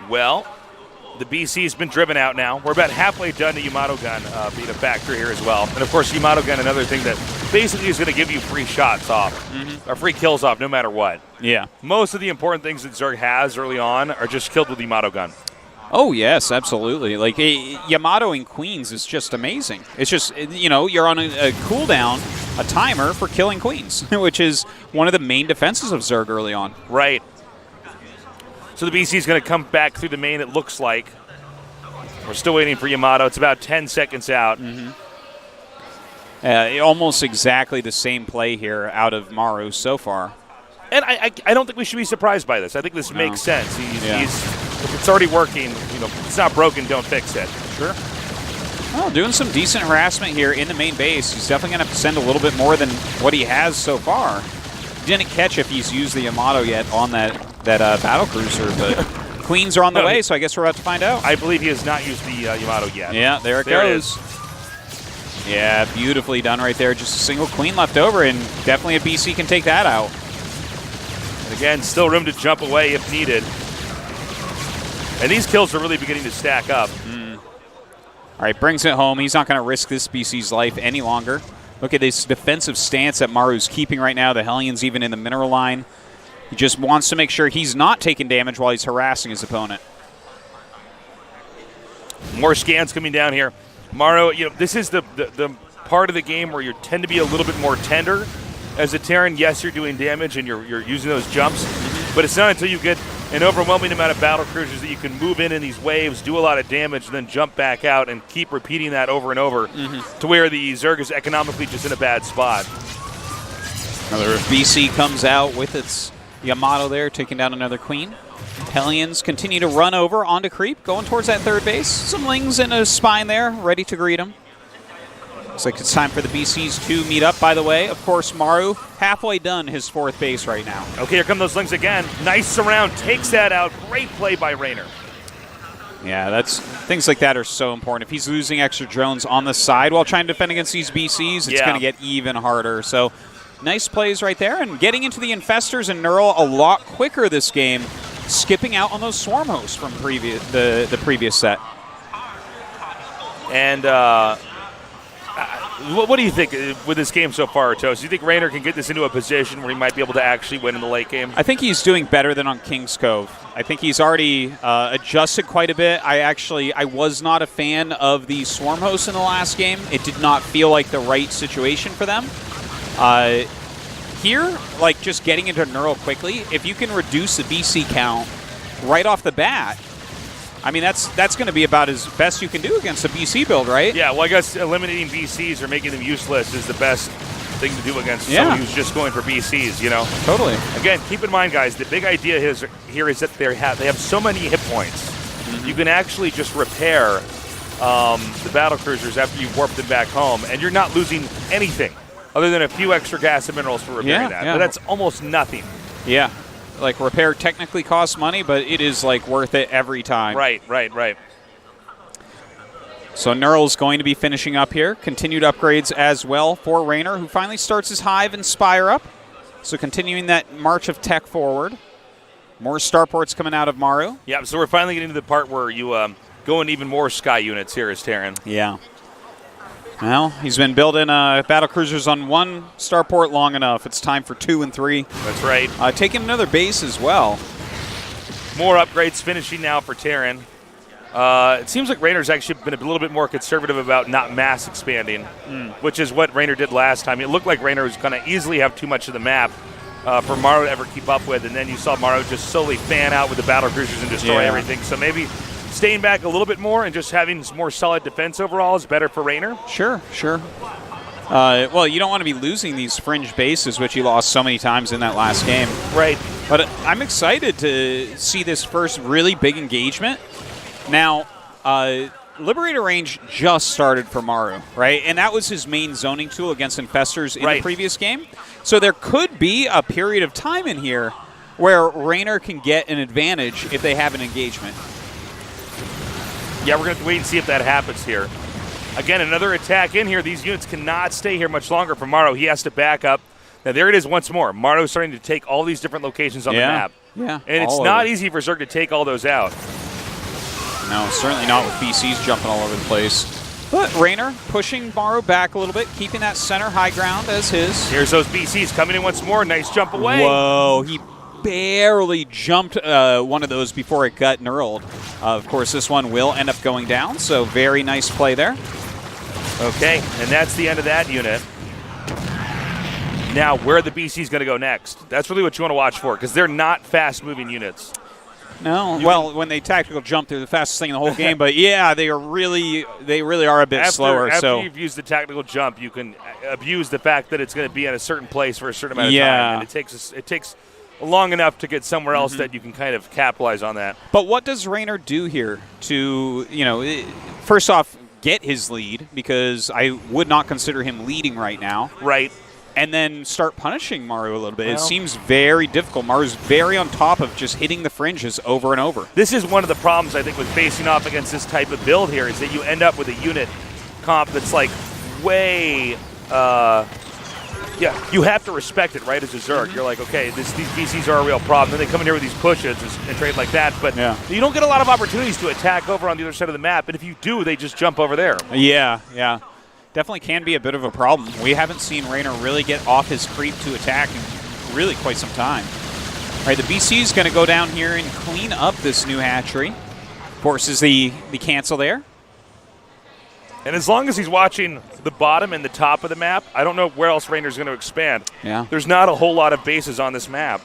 Well, the BC's been driven out now. We're about halfway done to Yamato Gun being a factor here as well. And, of course, Yamato Gun, another thing that basically is going to give you free shots off, or free kills off no matter what. Yeah. Most of the important things that Zerg has early on are just killed with Yamato Gun. Oh, yes, absolutely. Like, Yamatoing queens is just amazing. It's just, you know, you're on a cooldown, a timer for killing queens, which is one of the main defenses of Zerg early on. Right. So the BC is going to come back through the main, it looks like. We're still waiting for Yamato. It's about 10 seconds out. Almost exactly the same play here out of Maru so far. And I don't think we should be surprised by this. I think this makes sense. If it's already working, you know, if it's not broken, don't fix it. Sure. Well, doing some decent harassment here in the main base. He's definitely going to have to send a little bit more than what he has so far. Didn't catch if he's used the Yamato yet on that battle cruiser, but queens are on the way, so I guess we're about to find out. I believe he has not used the Yamato yet. Yeah, there it goes. Yeah, beautifully done right there. Just a single queen left over, and definitely a BC can take that out. And again, still room to jump away if needed. And these kills are really beginning to stack up. All right, brings it home. He's not going to risk this BC's life any longer. Look at this defensive stance that Maru's keeping right now. The Hellions even in the mineral line. He just wants to make sure he's not taking damage while he's harassing his opponent. More scans coming down here. Maru, you know, this is the part of the game where you tend to be a little bit more tender as a Terran. Yes, you're doing damage and you're using those jumps, but it's not until you get an overwhelming amount of battle cruisers that you can move in these waves, do a lot of damage, and then jump back out and keep repeating that over and over to where the Zerg is economically just in a bad spot. Another BC comes out with its Yamato there, taking down another queen. Hellions continue to run over onto creep, going towards that third base. Some Lings and a Spine there, ready to greet him. Looks like it's time for the BCs to meet up, by the way. Of course, Maru halfway done his fourth base right now. Okay, here come those Lings again. Nice surround, takes that out. Great play by Reynor. Yeah, things like that are so important. If he's losing extra drones on the side while trying to defend against these BCs, it's going to get even harder. So nice plays right there, and getting into the Infestors and Neural a lot quicker this game, skipping out on those Swarm hosts from the previous set. And what do you think with this game so far, Toast? Do you think Reynor can get this into a position where he might be able to actually win in the late game? I think he's doing better than on King's Cove. I think he's already adjusted quite a bit. I was not a fan of the Swarm hosts in the last game. It did not feel like the right situation for them. Here, like just getting into Neural quickly, if you can reduce the BC count right off the bat, I mean, that's going to be about as best you can do against a BC build, right? Yeah, well, I guess eliminating BCs or making them useless is the best thing to do against someone who's just going for BCs, you know? Totally. Again, keep in mind, guys, the big idea here is that they have so many hit points. You can actually just repair the battle cruisers after you've warped them back home, and you're not losing anything other than a few extra gas and minerals for repairing that. But that's almost nothing. Yeah. Like, repair technically costs money, but it is, like, worth it every time. Right. So Neural's going to be finishing up here. Continued upgrades as well for Reynor, who finally starts his Hive and Spire up. So continuing that march of tech forward. More starports coming out of Maru. Yeah, so we're finally getting to the part where you go in even more Sky units here as Terran. Yeah. Well, he's been building battle cruisers on one starport long enough. It's time for 2 and 3. That's right. Taking another base as well. More upgrades finishing now for Terran. It seems like Reynor's actually been a little bit more conservative about not mass expanding, which is what Reynor did last time. It looked like Reynor was going to easily have too much of the map for Maru to ever keep up with, and then you saw Maru just slowly fan out with the battle cruisers and destroy everything. So maybe staying back a little bit more and just having some more solid defense overall is better for Reynor. Sure. Well, you don't want to be losing these fringe bases, which you lost so many times in that last game. Right. But I'm excited to see this first really big engagement. Now, Liberator range just started for Maru, right? And that was his main zoning tool against Infestors in the previous game. So there could be a period of time in here where Reynor can get an advantage if they have an engagement. Yeah, we're going to wait and see if that happens here. Again, another attack in here. These units cannot stay here much longer for Maru. He has to back up. Now, there it is once more. Maru's starting to take all these different locations on the map. Yeah. And it's not easy for Zerg to take all those out. No, certainly not with BCs jumping all over the place. But Reynor pushing Maru back a little bit, keeping that center high ground as his. Here's those BCs coming in once more. Nice jump away. Whoa, he barely jumped one of those before it got knurled. Of course, this one will end up going down, so very nice play there. Okay, and that's the end of that unit. Now, where are the BCs going to go next? That's really what you want to watch for, because they're not fast-moving units. No, well, when they tactical jump, they're the fastest thing in the whole game. But yeah, they really are a bit slower. After you've used the tactical jump, you can abuse the fact that it's going to be at a certain place for a certain amount of time, and it takes long enough to get somewhere else that you can kind of capitalize on that. But what does Reynor do here to, first off, get his lead? Because I would not consider him leading right now. Right. And then start punishing Maru a little bit. Well, it seems very difficult. Maru's very on top of just hitting the fringes over and over. This is one of the problems, I think, with facing off against this type of build here, is that you end up with a unit comp that's like way, you have to respect it, right, as a Zerg. You're like, okay, these BCs are a real problem. Then they come in here with these pushes and trade like that. But you don't get a lot of opportunities to attack over on the other side of the map. And if you do, they just jump over there. Yeah. Definitely can be a bit of a problem. We haven't seen Reynor really get off his creep to attack in really quite some time. All right, the BC is going to go down here and clean up this new hatchery. Forces the cancel there. And as long as he's watching the bottom and the top of the map, I don't know where else Reynor's going to expand. Yeah. There's not a whole lot of bases on this map.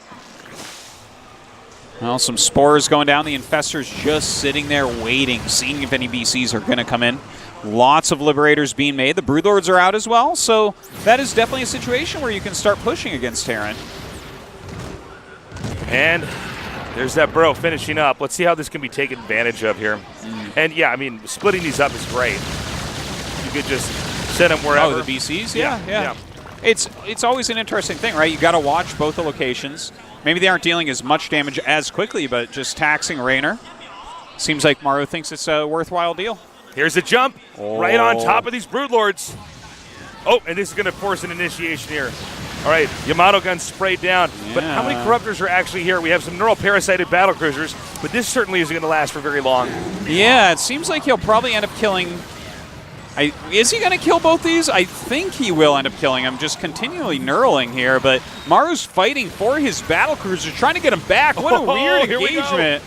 Well, some spores going down. The Infester's just sitting there waiting, seeing if any BCs are going to come in. Lots of Liberators being made. The Broodlords are out as well, so that is definitely a situation where you can start pushing against Terran. And there's that Burrow finishing up. Let's see how this can be taken advantage of here. And yeah, I mean, splitting these up is great. You could just send them wherever. Oh, the BCs? Yeah. It's always an interesting thing, right? You got to watch both the locations. Maybe they aren't dealing as much damage as quickly, but just taxing Reynor. Seems like Maru thinks it's a worthwhile deal. Here's a jump right on top of these Broodlords. Oh, and this is going to force an initiation here. All right, Yamato gun sprayed down. Yeah. But how many Corruptors are actually here? We have some neural parasited battlecruisers, but this certainly isn't going to last for very long. Yeah, it seems like he'll probably end up killing... is he going to kill both these? I think he will end up killing him, just continually knurling here. But Maru's fighting for his battlecruiser, trying to get him back. What a weird engagement.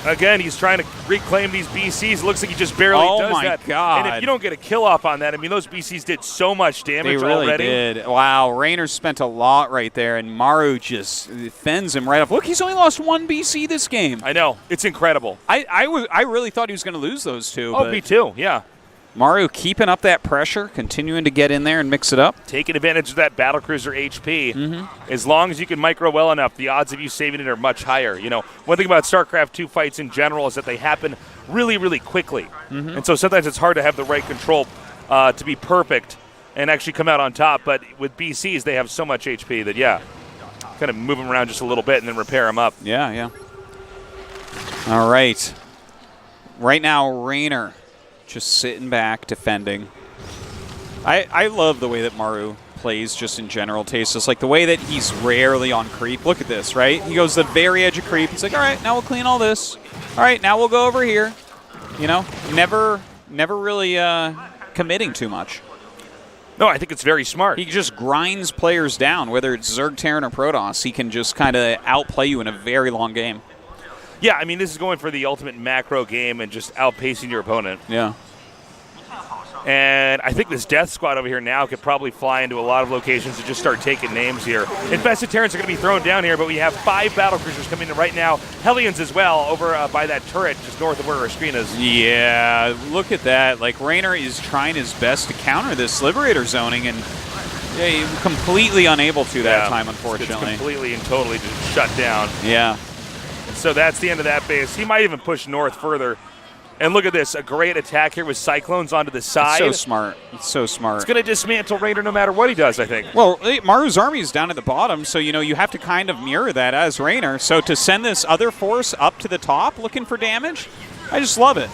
Again, he's trying to reclaim these BCs. It looks like he just barely does that. Oh, my God. And if you don't get a kill off on that, I mean, those BCs did so much damage already. They really did. Wow, Reynor spent a lot right there, and Maru just fends him right off. Look, he's only lost one BC this game. I know. It's incredible. I really thought he was going to lose those two. Oh, me too, yeah. Maru keeping up that pressure, continuing to get in there and mix it up. Taking advantage of that battlecruiser HP. As long as you can micro well enough, the odds of you saving it are much higher. You know, one thing about StarCraft 2 fights in general is that they happen really, really quickly. And so sometimes it's hard to have the right control to be perfect and actually come out on top. But with BCs, they have so much HP that, kind of move them around just a little bit and then repair them up. Yeah. All right. Right now, Reynor just sitting back, defending. I love the way that Maru plays just in general, Tasteless. Like the way that he's rarely on creep. Look at this, right? He goes to the very edge of creep. He's like, all right, now we'll clean all this. All right, now we'll go over here. You know, never really committing too much. No, I think it's very smart. He just grinds players down, whether it's Zerg, Terran, or Protoss. He can just kind of outplay you in a very long game. Yeah, I mean, this is going for the ultimate macro game and just outpacing your opponent. Yeah. And I think this Death Squad over here now could probably fly into a lot of locations and just start taking names here. Infested Terrans are going to be thrown down here, but we have 5 battlecruisers coming in right now. Hellions as well over by that turret just north of where our screen is. Yeah, look at that. Like, Reynor is trying his best to counter this Liberator zoning, and completely unable to that time, unfortunately. It's completely and totally just shut down. Yeah. So that's the end of that base. He might even push north further. And look at this, a great attack here with Cyclones onto the side. It's so smart. It's so smart. It's going to dismantle Reynor no matter what he does, I think. Well, Maru's army is down at the bottom, so, you have to kind of mirror that as Reynor. So to send this other force up to the top looking for damage, I just love it.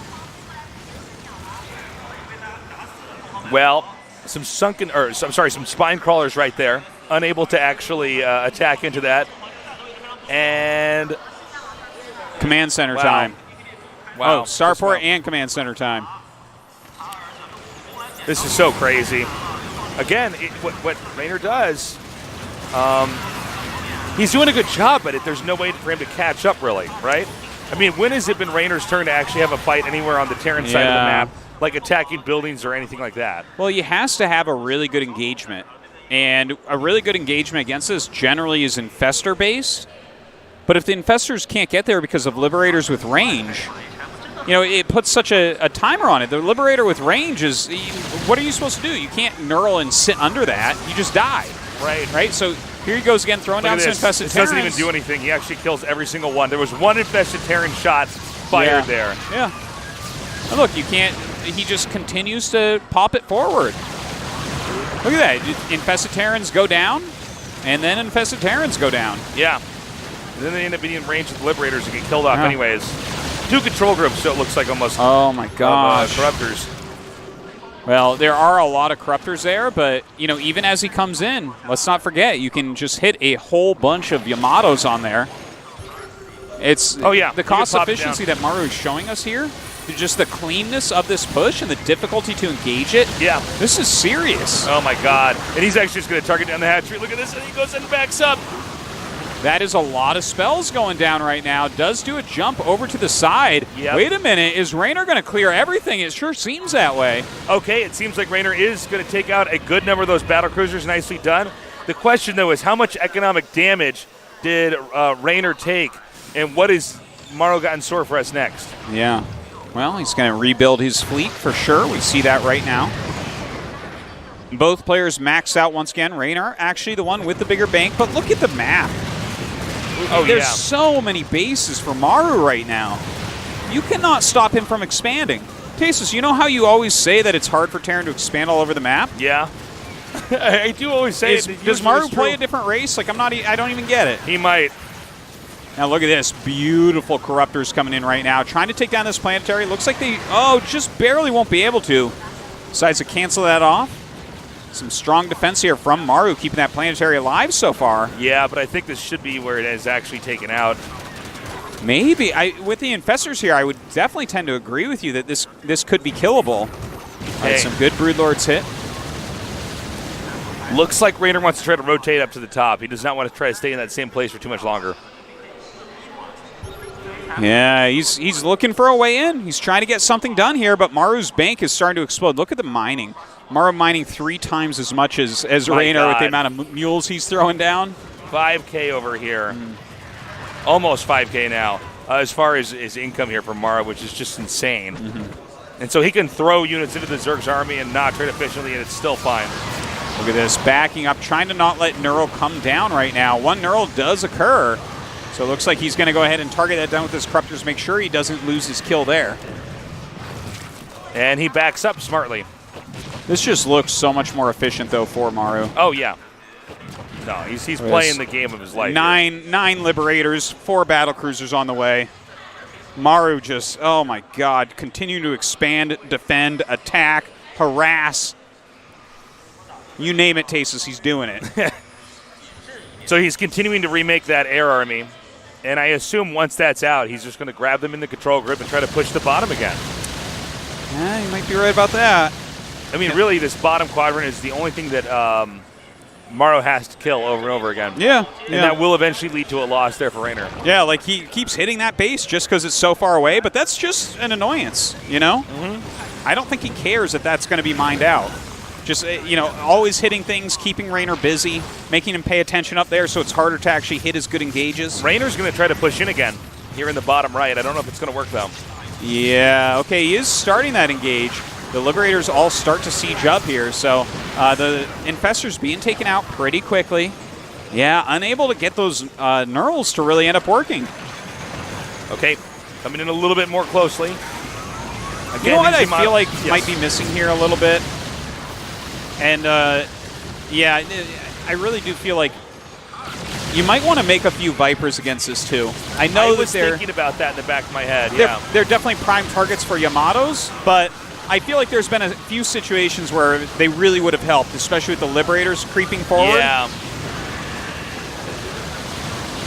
Well, some spine crawlers right there, unable to actually attack into that. And command center time. Wow. Oh, starport and command center time. This is so crazy. Again, what Reynor does, He's doing a good job at it. There's no way for him to catch up, really, right? I mean, when has it been Reynor's turn to actually have a fight anywhere on the Terran side of the map, like attacking buildings or anything like that? Well, he has to have a really good engagement. And a really good engagement against this generally is Infestor-based. But if the Infestors can't get there because of Liberators with range, it puts such a timer on it. The Liberator with range is, what are you supposed to do? You can't knurl and sit under that. You just die. Right. So here he goes again, throwing down some Infested Terrans. It doesn't even do anything. He actually kills every single one. There was one Infested Terran shot fired there. Yeah. And look, you can't, he just continues to pop it forward. Look at that. Infested Terrans go down, and then Infested Terrans go down. Yeah. And then they end up being in range with Liberators and get killed off anyways. 2 control groups, so it looks like almost. Oh my gosh. Corruptors. Well, there are a lot of Corruptors there, but, even as he comes in, let's not forget, you can just hit a whole bunch of Yamatos on there. It's the cost efficiency that Maru is showing us here, just the cleanness of this push and the difficulty to engage it. Yeah. This is serious. Oh, my God. And he's actually just going to target down the hatchery. Look at this. And he goes and backs up. That is a lot of spells going down right now. Does do a jump over to the side. Yep. Wait a minute. Is Reynor going to clear everything? It sure seems that way. Okay, it seems like Reynor is going to take out a good number of those battle cruisers. Nicely done. The question, though, is how much economic damage did Reynor take, and what is Maru got in store for us next? Yeah. Well, he's going to rebuild his fleet for sure. We see that right now. Both players maxed out once again. Reynor, actually the one with the bigger bank, but look at the map. There's so many bases for Maru right now. You cannot stop him from expanding. Tasus, you know how you always say that it's hard for Terran to expand all over the map? Yeah. I do always say it. Does Maru play a different race? Like, I don't even get it. He might. Now look at this. Beautiful Corruptors coming in right now. Trying to take down this planetary. Looks like they, just barely won't be able to. Decides to cancel that off. Some strong defense here from Maru, keeping that planetary alive so far. Yeah, but I think this should be where it is actually taken out. Maybe. With the Infestors here, I would definitely tend to agree with you that this could be killable. Hey. Right, some good Broodlords hit. Looks like Reynor wants to try to rotate up to the top. He does not want to try to stay in that same place for too much longer. Yeah, he's looking for a way in. He's trying to get something done here, but Maru's bank is starting to explode. Look at the mining. Maru mining 3 times as much as Reynor with the amount of mules he's throwing down. 5K over here. Almost 5K now as far as his income here from Maru, which is just insane. And so he can throw units into the Zerg's army and not trade efficiently, and it's still fine. Look at this, backing up, trying to not let Neural come down right now. One Neural does occur, so it looks like he's going to go ahead and target that down with his Corruptors, make sure he doesn't lose his kill there. And he backs up smartly. This just looks so much more efficient, though, for Maru. Oh, yeah. No, he's playing the game of his life. Nine Liberators, 4 battlecruisers on the way. Maru just, oh my God, continue to expand, defend, attack, harass. You name it, Tasus, he's doing it. So he's continuing to remake that air army. And I assume once that's out, he's just going to grab them in the control group and try to push the bottom again. Yeah, you might be right about that. I mean, really, this bottom quadrant is the only thing that Maru has to kill over and over again. Yeah. And that will eventually lead to a loss there for Reynor. Yeah, like he keeps hitting that base just because it's so far away, but that's just an annoyance, you know? I don't think he cares that that's going to be mined out. Just, always hitting things, keeping Reynor busy, making him pay attention up there so it's harder to actually hit his good engages. Reynor's going to try to push in again here in the bottom right. I don't know if it's going to work, though. Yeah, okay, he is starting that engage. The Liberators all start to siege up here, so the Infestors being taken out pretty quickly. Yeah, unable to get those Neurals to really end up working. Okay, coming in a little bit more closely. Again, you know what I feel like might be missing here a little bit? And, yeah, I really do feel like you might want to make a few Vipers against this, too. I know was thinking about that in the back of my head, They're definitely prime targets for Yamatos, but I feel like there's been a few situations where they really would have helped, especially with the Liberators creeping forward. Yeah.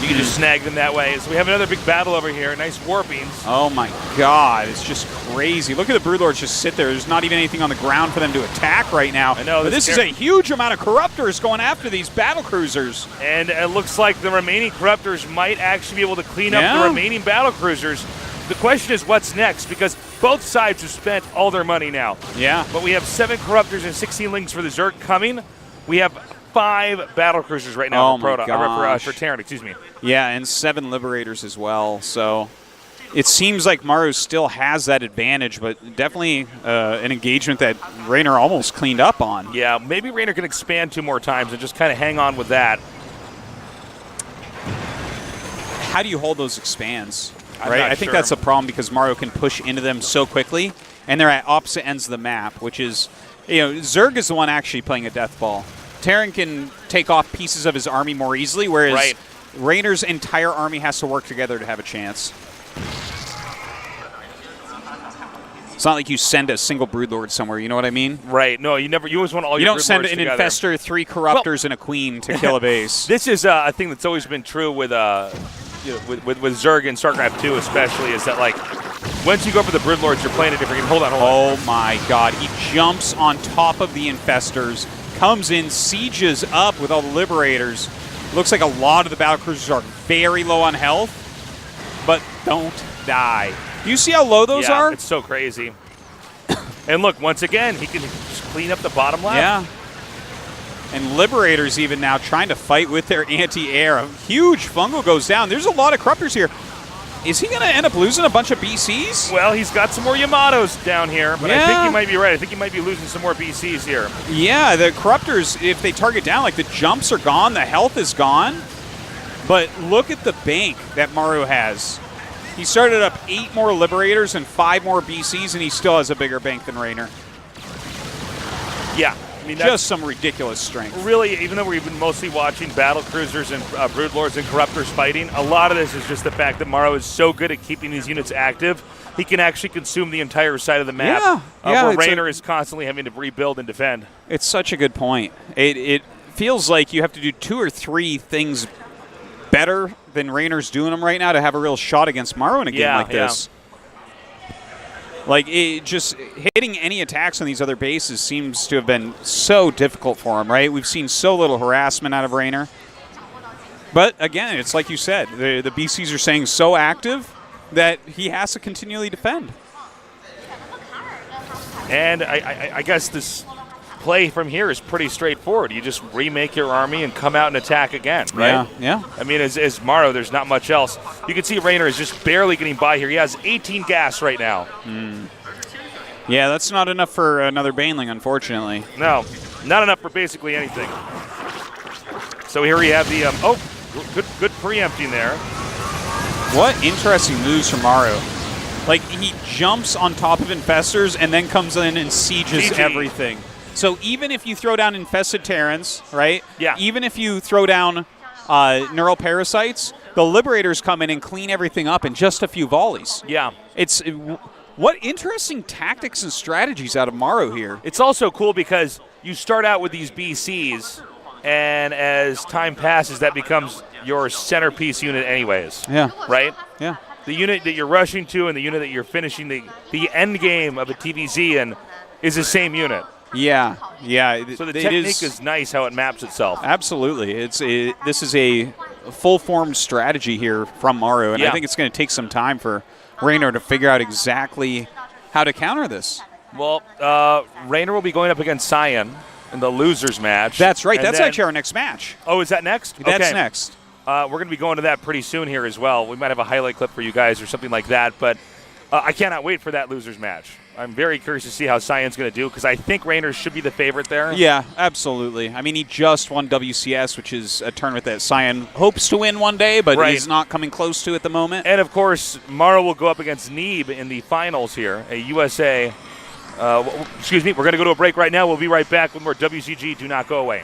You can just snag them that way. So we have another big battle over here. Nice warpings. Oh my God, it's just crazy. Look at the Broodlords just sit there. There's not even anything on the ground for them to attack right now. I know. But this is a huge amount of Corruptors going after these battle cruisers. And it looks like the remaining Corruptors might actually be able to clean up the remaining battle cruisers. The question is what's next, because both sides have spent all their money now. Yeah. But we have 7 Corruptors and 16 Lings for the Zerg coming. We have 5 battle cruisers right now for Terran, excuse me. Yeah, and 7 Liberators as well. So it seems like Maru still has that advantage, but definitely an engagement that Reynor almost cleaned up on. Yeah, maybe Reynor can expand 2 more times and just kind of hang on with that. How do you hold those expands? Right, I think that's a problem because Maru can push into them so quickly, and they're at opposite ends of the map, which is, Zerg is the one actually playing a death ball. Terran can take off pieces of his army more easily, whereas Reynor's entire army has to work together to have a chance. It's not like you send a single Broodlord somewhere, you know what I mean? Right. No, you always want all your Broodlords together. You don't send an Infestor, 3 Corruptors, and a Queen to kill a base. This is a thing that's always been true with Zerg and StarCraft 2 especially, is that, like, once you go for the Broodlords, you're playing a different game. Hold on. Oh, my God. He jumps on top of the Infestors, comes in, sieges up with all the Liberators. Looks like a lot of the battlecruisers are very low on health, but don't die. Do you see how low those are? It's so crazy. And look, once again, he can just clean up the bottom left. Yeah. And Liberators even now trying to fight with their anti-air. A huge fungal goes down. There's a lot of Corruptors here. Is he going to end up losing a bunch of BCs? Well, he's got some more Yamatos down here, but I think he might be right. I think he might be losing some more BCs here. Yeah, the Corruptors, if they target down, like the jumps are gone, the health is gone. But look at the bank that Maru has. He started up 8 more Liberators and 5 more BCs, and he still has a bigger bank than Reynor. Yeah. I mean, just some ridiculous strength. Really, even though we've been mostly watching battle cruisers and Broodlords and Corruptors fighting, a lot of this is just the fact that Maru is so good at keeping these units active, he can actually consume the entire side of the map, where Reynor is constantly having to rebuild and defend. It's such a good point. It feels like you have to do 2 or 3 things better than Reynor's doing them right now to have a real shot against Maru in a game like this. Like, just hitting any attacks on these other bases seems to have been so difficult for him, right? We've seen so little harassment out of Reynor. But, again, it's like you said, the BCs are staying so active that he has to continually defend. And I guess this play from here is pretty straightforward. You just remake your army and come out and attack again, right? Yeah. I mean, as Maru, there's not much else. You can see Reynor is just barely getting by here. He has 18 gas right now. Yeah, that's not enough for another Baneling, unfortunately. No, not enough for basically anything. So here we have the, good preempting there. What interesting moves from Maru. Like, he jumps on top of Infestors and then comes in and sieges everything. So even if you throw down infested Terrans, right? Yeah. Even if you throw down neural parasites, the Liberators come in and clean everything up in just a few volleys. Yeah. What interesting tactics and strategies out of Maru here. It's also cool because you start out with these BCs, and as time passes, that becomes your centerpiece unit anyways. Yeah. Right? Yeah. The unit that you're rushing to and the unit that you're finishing the end game of a TVZ in is the same unit. Yeah. So the technique is nice how it maps itself. Absolutely. This is a full-formed strategy here from Maru, and I think it's going to take some time for Reynor to figure out exactly how to counter this. Well, Reynor will be going up against Xi'an in the losers match. That's right. That's actually our next match. Oh, is that next? That's next. We're going to be going to that pretty soon here as well. We might have a highlight clip for you guys or something like that, but I cannot wait for that losers match. I'm very curious to see how Xi'an's going to do because I think Reynor should be the favorite there. Yeah, absolutely. I mean, he just won WCS, which is a tournament that Xi'an hopes to win one day, but he's not coming close to at the moment. And, of course, Maru will go up against Neeb in the finals here, a USA. Excuse me, we're going to go to a break right now. We'll be right back with more WCG. Do not go away.